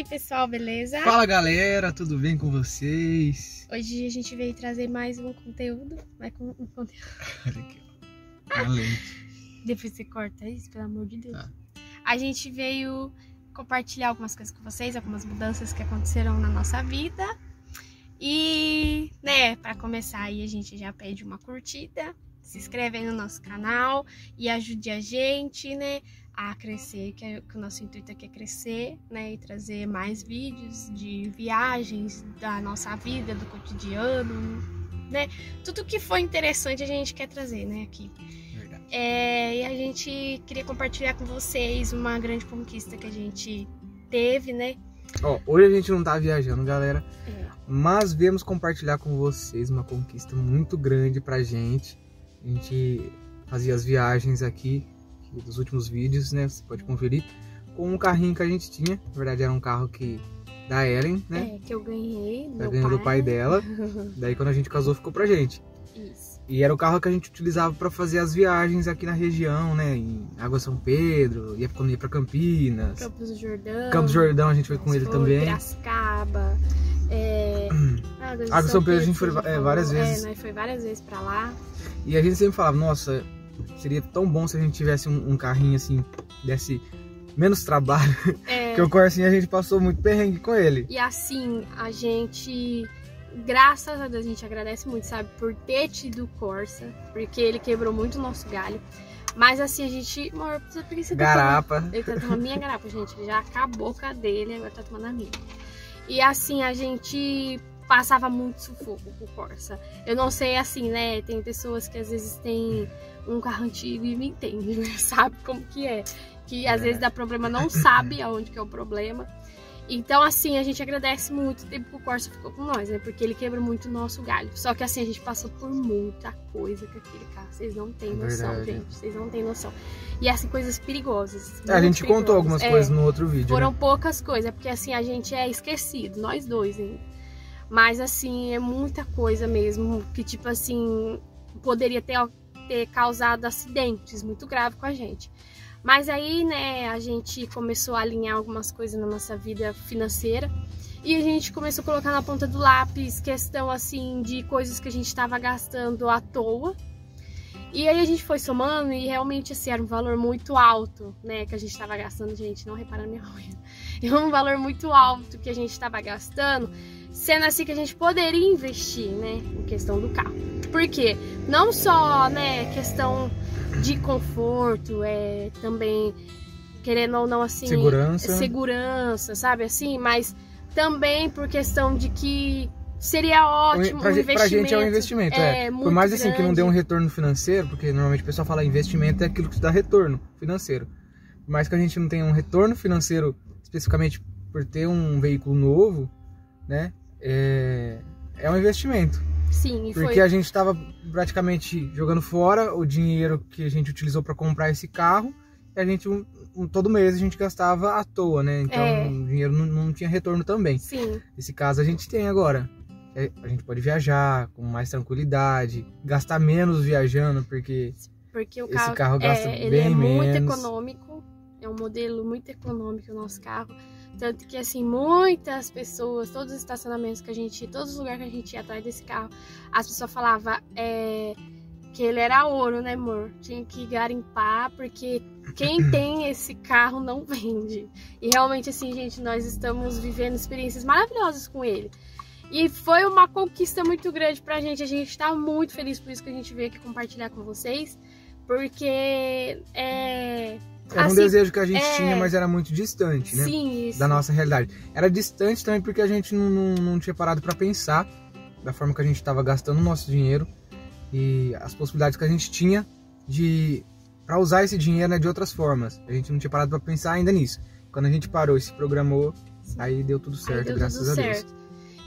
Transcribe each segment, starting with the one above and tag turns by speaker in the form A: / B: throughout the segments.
A: aí, pessoal, beleza?
B: Fala, galera, tudo bem com vocês?
A: Hoje a gente veio trazer mais um conteúdo. Olha
B: aqui, ó. Lente.
A: Depois você corta isso, pelo amor de Deus.
B: Tá.
A: A gente veio compartilhar algumas coisas com vocês, algumas mudanças que aconteceram na nossa vida. E, para começar aí, a gente já pede uma curtida, se inscreve aí no nosso canal e ajude a gente, a crescer, que o nosso intuito aqui é crescer, e trazer mais vídeos de viagens da nossa vida, do cotidiano, tudo que for interessante a gente quer trazer, aqui.
B: Verdade.
A: E a gente queria compartilhar com vocês uma grande conquista que a gente teve,
B: Hoje a gente não tá viajando, galera, mas viemos compartilhar com vocês uma conquista muito grande pra gente. A gente fazia as viagens aqui dos últimos vídeos, você pode conferir, com um carrinho que a gente tinha. Na verdade era um carro da Ellen,
A: que eu ganhei
B: do pai dela. Daí quando a gente casou ficou pra gente.
A: Isso.
B: E era o carro que a gente utilizava para fazer as viagens aqui na região, em Água São Pedro, quando ia pra Campinas.
A: Campos do Jordão.
B: Campos do Jordão a gente foi com ele também.
A: Piracicaba.
B: Água São Pedro a gente foi várias vezes.
A: Nós foi várias vezes pra lá.
B: E a gente sempre falava, nossa, seria tão bom se a gente tivesse um carrinho assim, desse menos trabalho. Porque o Corsinha a gente passou muito perrengue com ele.
A: E assim, a gente, graças a Deus, a gente agradece muito, sabe, por ter tido o Corsa, porque ele quebrou muito o nosso galho. Mas assim, a gente... Amor, porque você
B: garapa.
A: Ele tá tomando a minha garapa, gente. Ele já acabou com a dele, agora tá tomando a minha. E assim, a gente passava muito sufoco com o Corsa. Eu não sei, assim, tem pessoas que às vezes tem um carro antigo e me entende, sabe como que é. Que às vezes dá problema, não sabe aonde que é o problema. Então, assim, a gente agradece muito o tempo que o Corsa ficou com nós, porque ele quebra muito o nosso galho. Só que assim, a gente passou por muita coisa com aquele carro. Vocês não têm noção, gente. Vocês não têm noção. E assim, coisas perigosas.
B: A gente contou algumas coisas no outro vídeo.
A: Foram poucas coisas, porque assim, a gente é esquecido, nós dois ainda. Mas assim, é muita coisa mesmo, que tipo assim, poderia ter causado acidentes muito graves com a gente. Mas aí, a gente começou a alinhar algumas coisas na nossa vida financeira. E a gente começou a colocar na ponta do lápis questão assim de coisas que a gente estava gastando à toa. E aí a gente foi somando e realmente assim, era um valor muito alto, que a gente estava gastando. Gente, não repara na minha unha. É um valor muito alto que a gente estava gastando, sendo assim que a gente poderia investir, em questão do carro. Por quê? Não só, questão de conforto, também, querendo ou não, assim... Segurança, sabe, assim? Mas também por questão de que seria ótimo um investimento.
B: Pra gente é um investimento, Por mais assim que não dê um retorno financeiro, porque normalmente o pessoal fala investimento é aquilo que te dá retorno financeiro. Por mais que a gente não tenha um retorno financeiro especificamente por ter um veículo novo, é um investimento.
A: Sim,
B: porque a gente estava praticamente jogando fora o dinheiro que a gente utilizou para comprar esse carro, e a gente todo mês a gente gastava à toa, então o dinheiro não tinha retorno também.
A: Sim.
B: Esse caso a gente tem agora. A gente pode viajar com mais tranquilidade, gastar menos viajando, porque esse carro gasta bem menos.
A: Ele é muito econômico, é um modelo muito econômico o nosso carro. Tanto que, assim, muitas pessoas, todos os estacionamentos que a gente ia, todos os lugares que a gente ia atrás desse carro, as pessoas falavam que ele era ouro, amor? Tinha que garimpar, porque quem tem esse carro não vende. E realmente, assim, gente, nós estamos vivendo experiências maravilhosas com ele. E foi uma conquista muito grande pra gente. A gente tá muito feliz por isso que a gente veio aqui compartilhar com vocês, porque
B: era um desejo que a gente tinha, mas era muito distante,
A: Sim, isso.
B: Da nossa realidade. Era distante também porque a gente não tinha parado para pensar da forma que a gente estava gastando o nosso dinheiro e as possibilidades que a gente tinha para usar esse dinheiro de outras formas. A gente não tinha parado para pensar ainda nisso. Quando a gente parou e se programou, aí deu tudo certo, graças a Deus.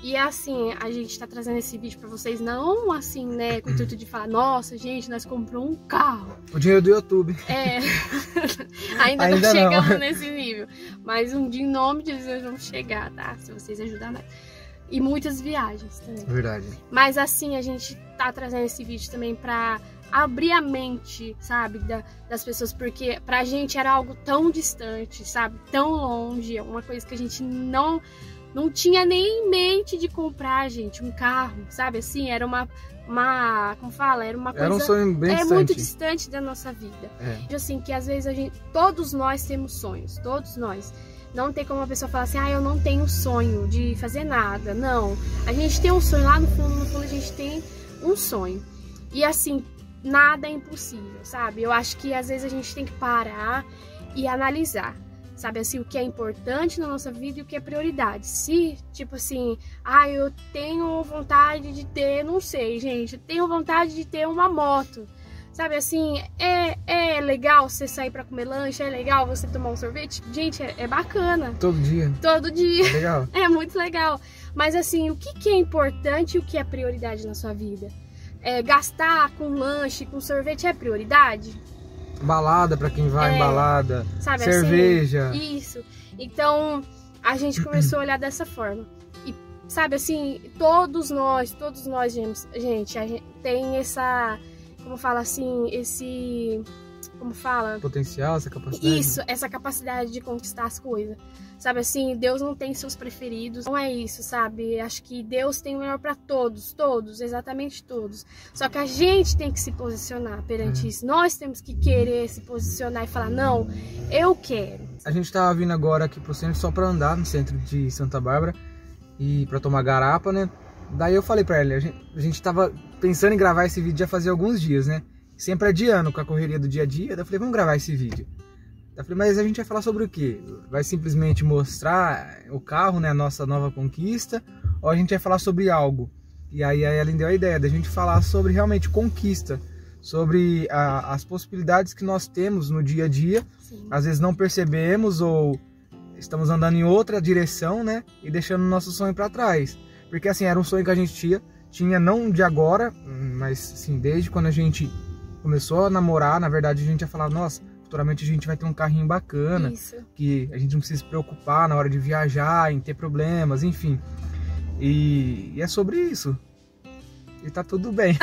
A: E assim, a gente tá trazendo esse vídeo pra vocês, não assim, com o intuito de falar, nossa, gente, nós compramos um carro.
B: O dinheiro do YouTube.
A: Ainda não chegamos nesse nível. Mas um dia, em nome de Deus, vamos chegar, tá? Se vocês ajudarem. E muitas viagens também.
B: Verdade.
A: Mas assim, a gente tá trazendo esse vídeo também pra abrir a mente, sabe, das pessoas, porque pra gente era algo tão distante, sabe, tão longe, uma coisa que a gente não tinha nem em mente de comprar, gente, um carro, sabe, assim, era como fala, era uma coisa...
B: Era um sonho bem distante.
A: Muito distante da nossa vida. Assim, que às vezes todos nós temos sonhos, todos nós. Não tem como uma pessoa falar assim, eu não tenho sonho de fazer nada. Não, a gente tem um sonho, lá no fundo a gente tem um sonho. E assim, nada é impossível, sabe? Eu acho que às vezes a gente tem que parar e analisar, sabe? Assim, o que é importante na nossa vida e o que é prioridade. Se, tipo assim, eu tenho vontade de ter, não sei, gente, eu tenho vontade de ter uma moto. Sabe, assim, é legal você sair pra comer lanche, é legal você tomar um sorvete. Gente, é bacana.
B: Todo dia.
A: Todo dia.
B: É legal.
A: É muito legal. Mas assim, o que é importante e o que é prioridade na sua vida? Gastar com lanche, com sorvete é prioridade?
B: Balada pra quem vai em balada.
A: Sabe,
B: cerveja.
A: Assim, isso. Então, a gente começou a olhar dessa forma. E, sabe, assim, todos nós, gente, a gente tem essa... Como fala assim, como fala?
B: Potencial, essa capacidade.
A: Isso, essa capacidade de conquistar as coisas. Sabe assim, Deus não tem seus preferidos. Não é isso, sabe? Acho que Deus tem o melhor pra todos, exatamente todos. Só que a gente tem que se posicionar perante isso. Nós temos que querer se posicionar e falar, não, eu quero.
B: A gente tava vindo agora aqui pro centro só pra andar no centro de Santa Bárbara e pra tomar garapa, né? Daí eu falei pra ela, a gente tava pensando em gravar esse vídeo já fazia alguns dias, né? Sempre adiando com a correria do dia a dia. Daí eu falei, vamos gravar esse vídeo. Daí eu falei, mas a gente vai falar sobre o quê? Vai simplesmente mostrar o carro, né? A nossa nova conquista? Ou a gente vai falar sobre algo? E aí a Ellen deu a ideia da gente falar sobre realmente conquista. Sobre as possibilidades que nós temos no dia a dia. Sim. Às vezes não percebemos ou estamos andando em outra direção, né? E deixando o nosso sonho pra trás. Porque assim, era um sonho que a gente tinha não de agora, mas assim, desde quando a gente começou a namorar, na verdade a gente ia falar, nossa, futuramente a gente vai ter um carrinho bacana,
A: isso, que
B: a gente não precisa se preocupar na hora de viajar, em ter problemas, enfim. E é sobre isso. E tá tudo bem.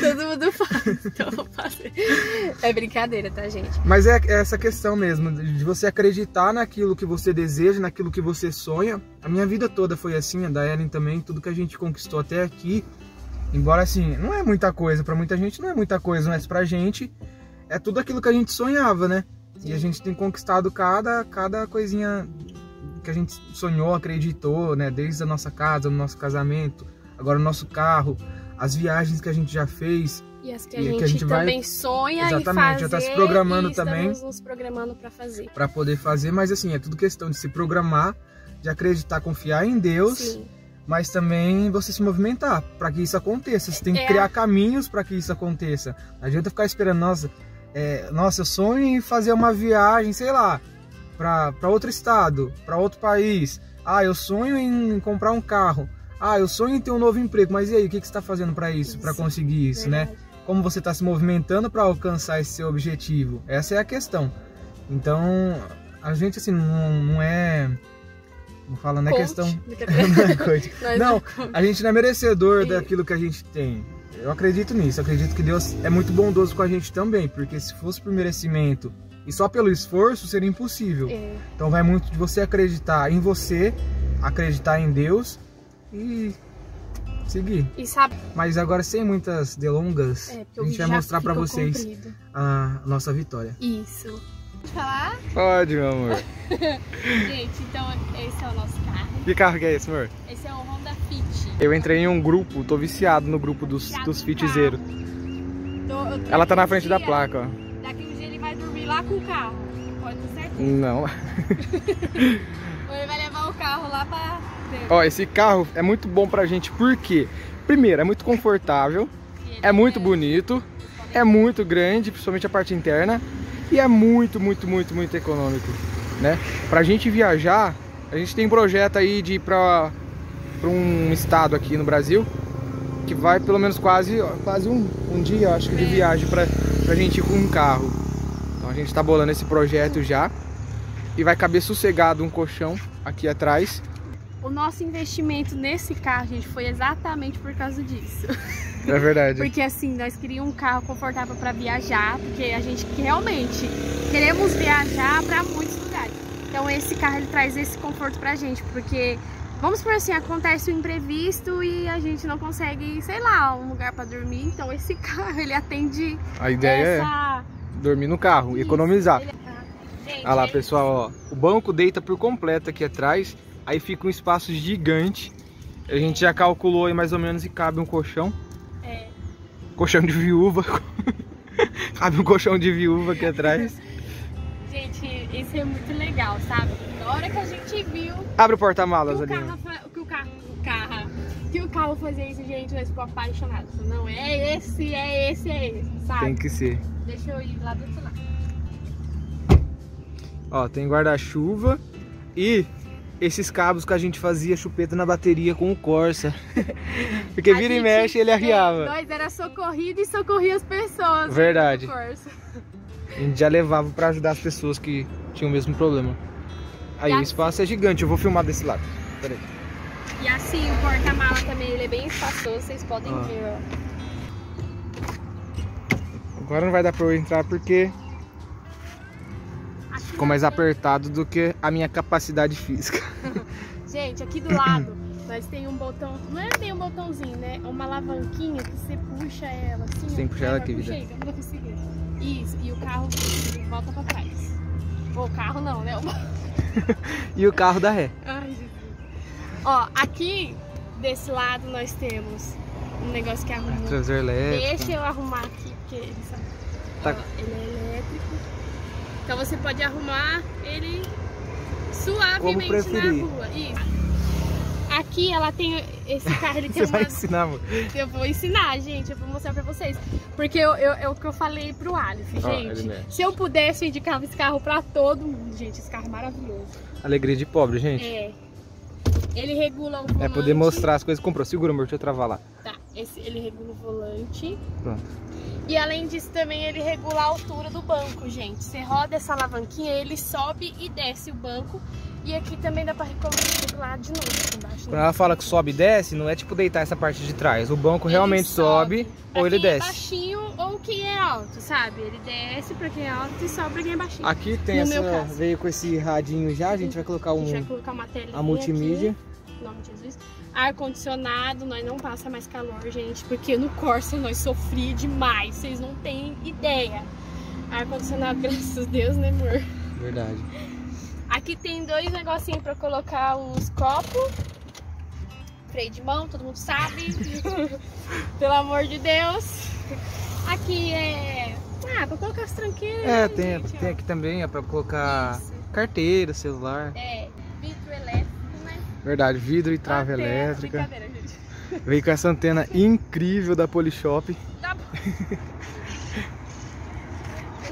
A: Todo mundo faz, então vou fazer. É brincadeira, tá, gente?
B: Mas é essa questão mesmo, de você acreditar naquilo que você deseja, naquilo que você sonha. A minha vida toda foi assim, a da Ellen também, tudo que a gente conquistou até aqui. Embora assim, não é muita coisa, pra muita gente não é muita coisa, mas pra gente é tudo aquilo que a gente sonhava, né? Sim. E a gente tem conquistado cada coisinha que a gente sonhou, acreditou, né? Desde a nossa casa, o nosso casamento, agora o nosso carro, as viagens que a gente já fez.
A: E as que a gente também sonha em fazer.
B: Exatamente, já tá se programando também.
A: Estamos nos programando para fazer.
B: Para poder fazer, mas assim, é tudo questão de se programar, de acreditar, confiar em Deus. Sim. Mas também você se movimentar para que isso aconteça. Você tem que criar caminhos para que isso aconteça. Não adianta ficar esperando, nossa, eu sonho em fazer uma viagem, sei lá, para outro estado, para outro país. Eu sonho em comprar um carro. Eu sonho em ter um novo emprego, mas e aí, o que você está fazendo para isso, para conseguir isso, verdade, né? Como você está se movimentando para alcançar esse seu objetivo? Essa é a questão. Então, a gente assim, não é... Como fala, não é questão... Não, a gente não é merecedor daquilo que a gente tem. Eu acredito nisso, eu acredito que Deus é muito bondoso com a gente também, porque se fosse por merecimento e só pelo esforço, seria impossível. Então vai muito de você acreditar em você, acreditar em Deus e seguir.
A: E sabe...
B: Mas agora, sem muitas delongas, a gente vai mostrar pra vocês a nossa vitória.
A: Isso. Pode falar?
B: Pode, meu amor.
A: Gente, então esse é o nosso carro.
B: Que carro que é esse, amor?
A: Esse é o Honda Fit.
B: Eu entrei em um grupo, tô viciado no grupo dos Fitzeiros. Ela tá na frente da placa, ó.
A: Daqui um dia ele vai dormir lá com o carro. Pode ter certeza.
B: Não.
A: Ou ele vai levar o carro lá pra...
B: Ó, esse carro é muito bom pra gente, porque primeiro, é muito confortável, é muito bonito, é muito grande, principalmente a parte interna, e é muito econômico, né? Pra gente viajar, a gente tem um projeto aí de ir pra um estado aqui no Brasil, que vai pelo menos quase um dia, acho que, de viagem pra gente ir com um carro. Então a gente tá bolando esse projeto já, e vai caber sossegado um colchão aqui atrás.
A: o nosso investimento nesse carro, gente, foi exatamente por causa disso.
B: É verdade.
A: Porque assim, nós queríamos um carro confortável para viajar, porque a gente realmente queremos viajar para muitos lugares. Então esse carro ele traz esse conforto pra gente, porque vamos por assim, acontece um imprevisto e a gente não consegue, sei lá, um lugar para dormir. Então esse carro ele atende
B: a ideia é dormir no carro, economizar. Olha lá, pessoal, ó, o banco deita por completo aqui atrás, aí fica um espaço gigante. A gente já calculou aí mais ou menos e cabe um colchão.
A: É.
B: Colchão de viúva. Cabe um colchão de viúva aqui atrás.
A: Gente, isso é muito legal, sabe? Na hora que a gente viu...
B: Abre o porta-malas ali.
A: Que o carro fazia isso, gente, nós ficamos apaixonados. Não, é esse, sabe?
B: Tem que ser.
A: Deixa eu ir lá do outro lado.
B: Ó, tem guarda-chuva e esses cabos que a gente fazia chupeta na bateria com o Corsa. Porque vira e mexe ele arriava.
A: Nós era socorrido e socorria as pessoas.
B: Verdade.
A: Corsa.
B: A gente já levava pra ajudar as pessoas que tinham o mesmo problema. Aí o espaço é gigante, eu vou filmar desse lado. Peraí.
A: E assim, o porta-mala também, ele é bem espaçoso, vocês podem ver, ó.
B: Agora não vai dar pra eu entrar porque ficou mais apertado do que a minha capacidade física.
A: Gente, aqui do lado nós tem um botão, não é bem um botãozinho, né? É uma alavanquinha que você puxa ela assim.
B: Você tem que puxar ela aqui, vida.
A: Não consegui. Isso, e o carro volta pra trás. O carro não, né?
B: E o carro dá ré.
A: Ai, Jesus. Ó, aqui desse lado nós temos um negócio que arrumou.
B: Transversor elétrico.
A: Deixa eu arrumar aqui, porque ele sabe.
B: Tá.
A: Ó, ele é elétrico. Então você pode arrumar ele suavemente na rua. Isso. Aqui ela tem esse carro, ele tem
B: Você vai ensinar, amor?
A: Eu vou ensinar, gente, eu vou mostrar pra vocês. Porque é o que eu falei pro Aleph, gente. Se eu pudesse, eu indicava esse carro pra todo mundo, gente. Esse carro é maravilhoso.
B: Alegria de pobre, gente.
A: É. Ele regula o volante.
B: É poder mostrar as coisas que comprou. Segura, amor, deixa eu travar lá.
A: Tá, ele regula o volante.
B: Pronto.
A: E além disso também ele regula a altura do banco, gente. Você roda essa alavanquinha, ele sobe e desce o banco. E aqui também dá pra regular de novo aqui embaixo.
B: Quando ela fala que sobe e desce, não é tipo deitar essa parte de trás. O banco realmente sobe ou ele desce.
A: Pra quem é baixinho ou quem é alto, sabe? Ele desce pra quem é alto e sobe pra quem é baixinho.
B: Aqui tem essa, veio com esse radinho já, a gente vai colocar
A: a gente vai colocar uma telinha
B: a multimídia.
A: Aqui, em nome de Jesus. Ar-condicionado, nós não passa mais calor, gente, porque no Corsa nós sofri demais, vocês não têm ideia. Ar-condicionado, graças a Deus, né, amor?
B: Verdade.
A: Aqui tem dois negocinhos pra colocar os copos. Freio de mão, todo mundo sabe. Pelo amor de Deus. Aqui é... pra colocar as tranqueiras.
B: É, tem aqui também, é pra colocar carteira, celular.
A: É, vidro elétrico, né?
B: Verdade, vidro e trave elétrica.
A: Brincadeira, gente.
B: Veio com essa antena incrível da Polishop.
A: Tá bom.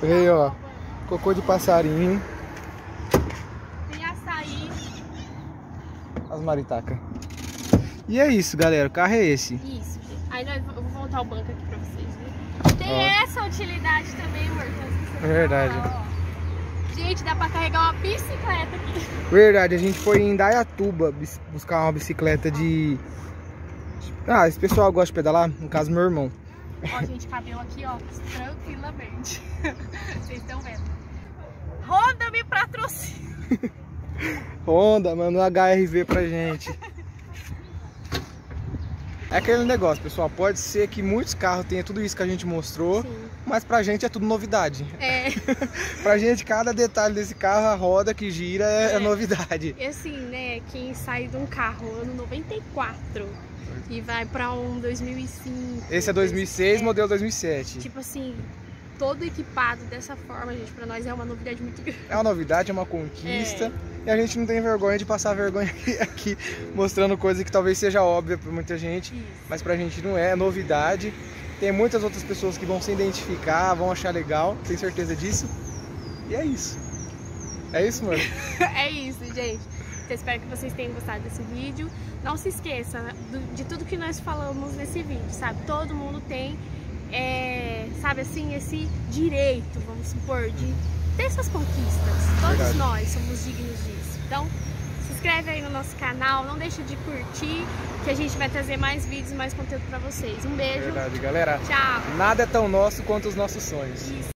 B: Veio, ó, cocô de passarinho. As maritacas. E é isso, galera. O carro é esse.
A: Isso. Aí eu vou voltar o banco aqui pra vocês, viu? Tem essa utilidade também, amor.
B: É verdade.
A: Gente, dá pra carregar uma bicicleta aqui.
B: Verdade. A gente foi em Indaiatuba buscar uma bicicleta de... esse pessoal gosta de pedalar. No caso, meu irmão.
A: Ó, gente, cabelo aqui, ó. Tranquilamente. Vocês estão vendo. Honda me patrocina.
B: Honda, manda um HRV pra gente. É aquele negócio, pessoal. Pode ser que muitos carros tenham tudo isso que a gente mostrou. Sim. Mas pra gente é tudo novidade. É. Pra gente, cada detalhe desse carro, a roda que gira é novidade.
A: E assim, né, quem sai de um carro ano 94 e vai pra um 2005.
B: Esse é 2006, modelo 2007.
A: Tipo assim, todo equipado dessa forma, gente, pra nós é uma novidade muito grande.
B: É uma novidade, é uma conquista. E a gente não tem vergonha de passar vergonha aqui mostrando coisa que talvez seja óbvia pra muita gente. Isso. Mas pra gente não é novidade. Tem muitas outras pessoas que vão se identificar, vão achar legal, tenho certeza disso. E é isso. É isso, mano?
A: É isso, gente. Eu espero que vocês tenham gostado desse vídeo. Não se esqueça de tudo que nós falamos nesse vídeo, sabe? Todo mundo tem, sabe assim, esse direito, vamos supor, de ter suas conquistas. Todos nós somos dignos disso. Então, se inscreve aí no nosso canal, não deixa de curtir, que a gente vai trazer mais vídeos, mais conteúdo pra vocês. Um beijo.
B: Verdade, galera.
A: Tchau.
B: Nada é tão nosso quanto os nossos sonhos.
A: Isso.